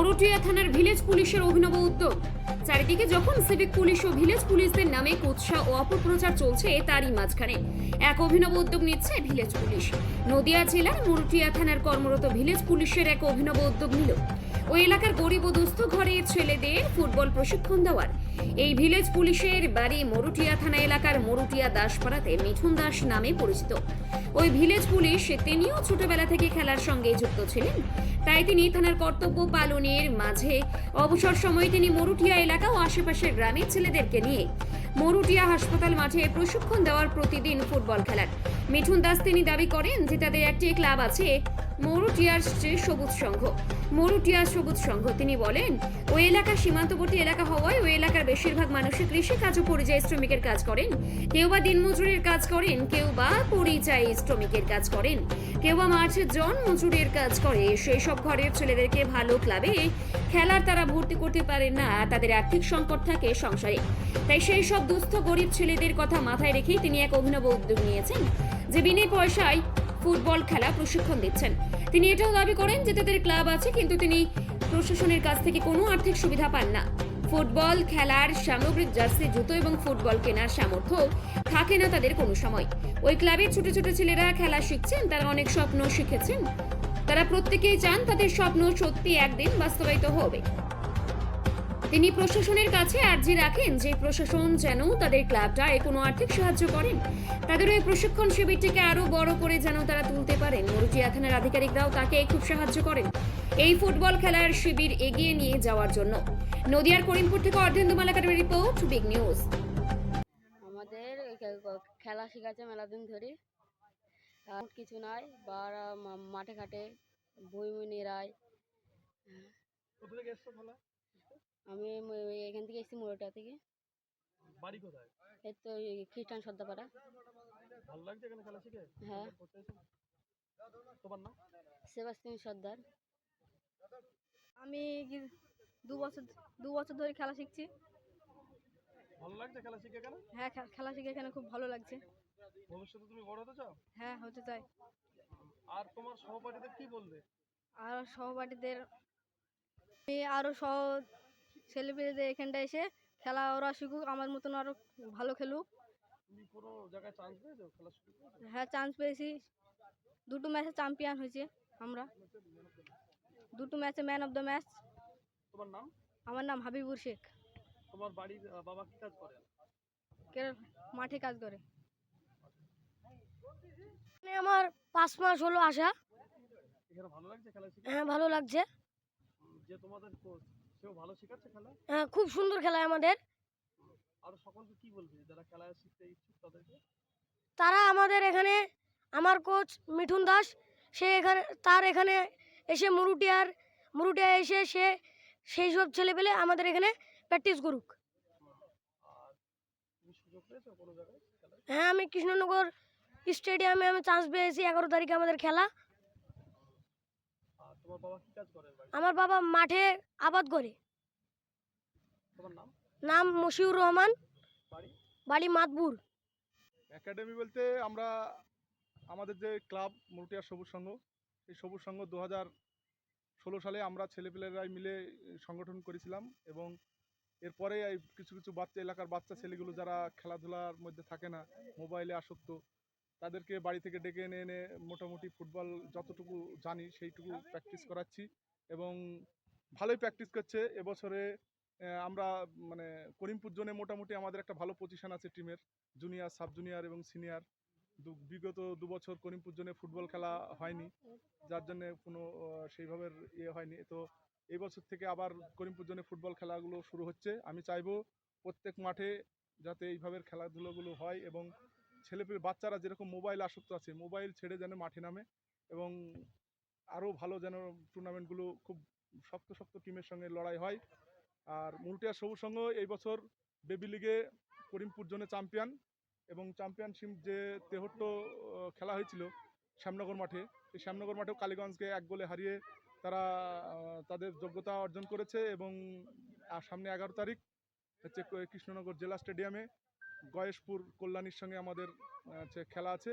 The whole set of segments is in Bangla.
মরুটিয়া থানার ভিলেজ পুলিশের অভিনব উদ্যোগ। চারিদিকে যখন সিভিক পুলিশ ও ভিলেজ পুলিশদের নামে কুৎসা ও অপপ্রচার চলছে, তারই মাঝখানে এক অভিনব উদ্যোগ নিচ্ছে ভিলেজ পুলিশ। নদিয়া জেলার মরুটিয়া থানার কর্মরত ভিলেজ পুলিশের এক অভিনব উদ্যোগ নিল ওই এলাকার গরিব ও দুস্থ ঘরের ছেলেদের ফুটবল প্রশিক্ষণ দেওয়ার। এই ভিলেজ পুলিশের বাড়ি মরুটিয়া থানা এলাকার মরুটিয়া দাসপাড়াতে মিঠুন দাস নামে পরিচিত। ওই ভিলেজ পুলিশ তিনিও ছোটবেলা থেকে খেলার সঙ্গে যুক্ত ছিলেন, তাই তিনি থানার কর্তব্য পালনের মাঝে অবসর সময়ে তিনি মরুটিয়া এলাকা ও আশেপাশের গ্রামের ছেলেদেরকে নিয়ে মরুটিয়া হাসপাতাল মাঠে প্রশিক্ষণ দেওয়ার প্রতিদিন ফুটবল খেলার। মিঠুন দাস তিনি দাবি করেন যে তাদের একটি ক্লাব আছে, মরুটিয়ার সবুজ সংঘ। মরুটিয়া সবুজ সংঘ তিনি বলেন ওই এলাকা সীমান্তবর্তী এলাকা হওয়ায় ওই এলাকার বেশিরভাগ মানুষই কৃষি কাজ ও পরিযায়ী শ্রমিকের কাজ করেন। কেউ বা দিনমজুরের কাজ করেন, কেউ বা পরিযায়ী শ্রমিকের কাজ করেন, কেউ বা মাঠে জন মজুরের কাজ করে। সেই সব ঘরের ছেলেদেরকে ভালো ক্লাবে খেলার তারা ভর্তি করতে পারেন না, তাদের আর্থিক সংকট থাকে সংসারে। তাই সেই সব দুস্থ গরিব ছেলেদের কথা মাথায় রেখেই তিনি এক অভিনব উদ্যোগ নিয়েছেন যে বিনা পয়সায় ফুটবল খেলা প্রশিক্ষণ দিচ্ছেন। তিনি এটাও দাবি করেন যে তাদের ক্লাব আছে, কিন্তু তিনি প্রশাসনের কাছ থেকে কোনো আর্থিক সুবিধা পান না। ফুটবল খেলার সামগ্রিক জার্সি, জুতো এবং ফুটবল কেনার সামর্থ্য থাকে না তাদের কোনো সময়। ওই ক্লাবের ছোট ছোট ছেলেরা খেলা শিখছেন, তারা অনেক স্বপ্ন শিখেছেন, তারা প্রত্যেকেই চান তাদের স্বপ্ন সত্যি একদিন বাস্তবায়িত হবে। তিনি প্রশাসনের কাছে আর্জি রাখেন যে প্রশাসন যেন তাদের ক্লাবটায় কোনো আর্থিক সাহায্য করেন, তাদের ওই প্রশিক্ষণ শিবিরটিকে আরো বড় করে যেন তারা তুলতে পারেন। মরুটিয়া থানার আধিকারিকরাও তাকে খুব সাহায্য করেন এই ফুটবল খেলার শিবির এগিয়ে নিয়ে যাওয়ার জন্য। নদিয়ার করিমপুর থেকে অর্ধেন্দুমালা কাটের রিপোর্ট, বিগ নিউজ। আমাদের খেলা শেখাচ্ছে মেলাদিন ধরে, কিছু নাই, বা মাঠে ঘাটে বই নেড়ায়। আমি এখান থেকে এসেছি মোড়টা থেকে। বাড়ি কোথায়? এই তো খ্রিস্টান সর্দাপাড়া। ভালো লাগছে এখানে খেলা শিখে? হ্যাঁ। তোমার নাম? সেবাস্তিন সর্দার। আমি দু বছর ধরে খেলা শিখছি। ভালো লাগছে খেলা শিখে এখানে? হ্যাঁ, খেলা শিখে এখানে খুব ভালো লাগছে। ভবিষ্যতে তুমি বড় হতে চাও? হ্যাঁ, হতে চাই। আর তোমার সহপাঠীদের কি বলবে? আর সহপাঠীদের আরো ছেলেপেলেদের এখানটা এসে খেলা ওরা শিখুক, আমার মতন আরো ভালো খেলুক। তুমি কোনো জায়গায় চান্স পেয়েছো খেলা শুরু করতে? হ্যাঁ, চান্স পেয়েছি। দুটো ম্যাচে চ্যাম্পিয়ন হয়েছে আমরা। দুটো ম্যাচে ম্যান অফ দ্য ম্যাচ। তোমার নাম? আমার নাম হাবিবুর শেখ। তোমার বাড়ির বাবা কি কাজ করে? মাঠে কাজ করে। আমার 5 মাস হলো আসা। এখানে ভালো লাগছে খেলা শিখে? হ্যাঁ, ভালো লাগছে। যে তোমাদের কোচ সেও ভালো শেখাচ্ছে খেলা? হ্যাঁ, খুব সুন্দর খেলা আমাদের। আর সকলকে কি বলবে যারা খেলা শিখতে ইচ্ছুক তাদেরকে? তারা আমাদের এখানে, আমার কোচ মিঠুন দাস, তার এখানে এসে মুরুটিয়া এসে সেই সব ছেলেপেলে আমাদের এখানে প্র্যাকটিস করুক। আর তুমি সুযোগ পেয়েছো কোনো জায়গায় খেলায়? হ্যাঁ, আমি কৃষ্ণনগর স্টেডিয়ামে আমি চান্স পেয়েছি। 11 তারিখে আমাদের খেলা। আর তোমার বাবা কি কাজ করে বাড়িতে? আমার বাবা মাঠে আবাদ করে। তোমার নাম? নাম মশিউর রহমান, বাড়ি? বাড়ি মাতপুর। একাডেমি বলতে আমরা আমাদের যে ক্লাব মরুটিয়া সবুজ সংঘ, এই সবুজ সংঘ 2016 সালে আমরা ছেলেপেলেরাই মিলে সংগঠন করেছিলাম, এবং এরপরে এই কিছু কিছু এলাকার বাচ্চা ছেলেগুলো যারা খেলাধুলার মধ্যে থাকে না, মোবাইলে আসক্ত, তাদেরকে বাড়ি থেকে ডেকে এনে এনে মোটামুটি ফুটবল যতটুকু জানি সেইটুকু প্র্যাকটিস করাচ্ছি, এবং ভালোই প্র্যাকটিস করছে। এবছরে আমরা মানে করিমপুর জোনে মোটামুটি আমাদের একটা ভালো পজিশন আছে টিমের, জুনিয়র, সাব জুনিয়র এবং সিনিয়র। বিগত 2 বছর করিমপুর জোনে ফুটবল খেলা হয়নি, যার জন্য কোনো সেইভাবে হয়নি। তো এই বছর থেকে আবার করিমপুর জোনে ফুটবল খেলাগুলো শুরু হচ্ছে। আমি চাইবো প্রত্যেক মাঠে যাতে এইভাবে খেলাধুলোগুলো হয়, এবং ছেলেপেলে বাচ্চারা যেরকম মোবাইল আসক্ত আছে, মোবাইল ছেড়ে যেন মাঠে নামে, এবং আরও ভালো যেন টুর্নামেন্টগুলো খুব শক্ত শক্ত টিমের সঙ্গে লড়াই হয়। আর মরুটিয়া সবুজ সংঘ এই বছর বেবি লিগে করিমপুর জোনে চ্যাম্পিয়ন, এবং চ্যাম্পিয়নশিপ যে 73 খেলা হয়েছিল শ্যামনগর মাঠে, সেই শ্যামনগর মাঠেও কালীগঞ্জকে 1 গোলে হারিয়ে তারা তাদের যোগ্যতা অর্জন করেছে। এবং সামনে 11 তারিখ হচ্ছে কৃষ্ণনগর জেলা স্টেডিয়ামে গয়েশপুর কল্যাণীর সঙ্গে আমাদের খেলা আছে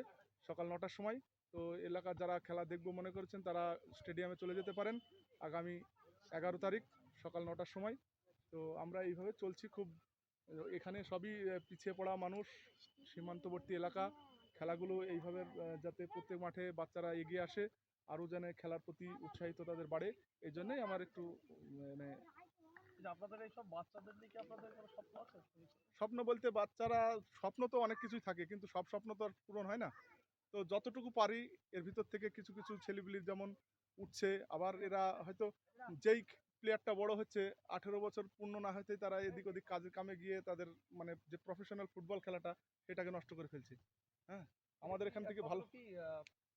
সকাল 9টার সময়। তো এলাকার যারা খেলা দেখবো মনে করেছেন তারা স্টেডিয়ামে চলে যেতে পারেন। আগামী 11 তারিখ সকাল 9টার সময়। তো আমরা এইভাবে চলছি খুব। এখানে সবই পিছিয়ে পড়া মানুষ, সীমান্তবর্তী এলাকা। খেলাগুলো এইভাবে যাতে প্রত্যেক মাঠে বাচ্চারা এগিয়ে আসে, আরও যেন খেলার প্রতি উৎসাহিত তাদের বাড়ে, এই জন্যই আমার একটু মানে যে আপনাদের এইসব বাচ্চাদের দিকে আপনাদের কোনো স্বপ্ন আছে? স্বপ্ন বলতে বাচ্চারা স্বপ্ন তো অনেক কিছুই থাকে, কিন্তু সব স্বপ্ন তো আর পূরণ হয় না। তো যতটুকু পারি এর ভিতর থেকে কিছু কিছু ছেলেপিলি যেমন উঠছে, আবার এরা হয়তো যেই প্লেয়ারটা বড় হচ্ছে 18 বছর পূর্ণ না হতেই তারা এদিক ওদিক কাজে কামে গিয়ে তাদের মানে যে প্রফেশনাল ফুটবল খেলাটা সেটাকে নষ্ট করে ফেলছে। হ্যাঁ, আমাদের এখান থেকে ভালো। কি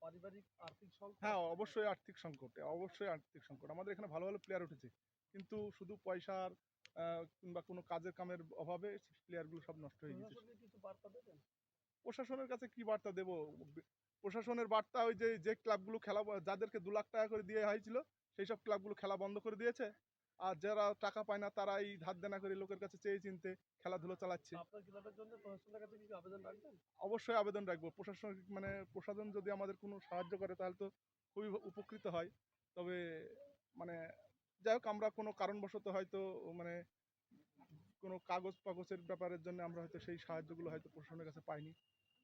পারিবারিক আর্থিক সংকট? হ্যাঁ, অবশ্যই আর্থিক সংকট, অবশ্যই আর্থিক সংকট। আমাদের এখানে ভালো ভালো প্লেয়ার উঠেছে, কিন্তু শুধু পয়সার কিংবা কোনো কাজের কামের অভাবে প্লেয়ারগুলো সব নষ্ট হয়ে গেছে। প্রশাসনকে কিছু বার্তা দেবেন? প্রশাসনের কাছে কি বার্তা দেবো? প্রশাসনের বার্তা ওই যে ক্লাবগুলো খেলা যাদেরকে 2 লাখ টাকা করে দেওয়া হয়েছিল সেই সব ক্লাবগুলো খেলা বন্ধ করে দিয়েছে। আর যারা টাকা পায় না তারা এই ধার দেনা করে লোকের কাছে চেয়ে চিনতে খেলাধুলো চালাচ্ছে। আপনার ক্লাবের জন্য প্রশাসনের কাছে কিছু আবেদন রাখবেন? অবশ্যই আবেদন রাখবো। প্রশাসন যদি আমাদের কোনো সাহায্য করে তাহলে তো খুবই উপকৃত হয়। তবে মানে যাই হোক, আমরা কোনো কারণবশত হয়তো মানে কোনো কাগজের ব্যাপারের জন্য আমরা হয়তো সেই সাহায্যগুলো হয়তো প্রশাসনের কাছে পাইনি।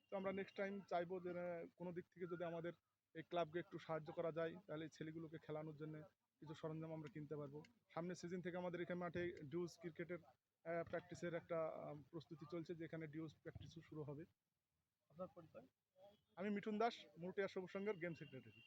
তো আমরা নেক্সট টাইম চাইবো যে কোনো দিক থেকে যদি আমাদের এই ক্লাবকে একটু সাহায্য করা যায় তাহলে এই ছেলেগুলোকে খেলানোর জন্য কিছু সরঞ্জাম আমরা কিনতে পারবো। সামনের সিজন থেকে আমাদের এখানে মাঠে ডিউজ ক্রিকেটের প্র্যাকটিসের একটা প্রস্তুতি চলছে, যেখানে ডিউজ প্র্যাকটিসও শুরু হবে। আপনার পরিচয়? আমি মিঠুন দাস, মুরুটিয়া সবুজ সংঘের গেম সেক্রেটারি।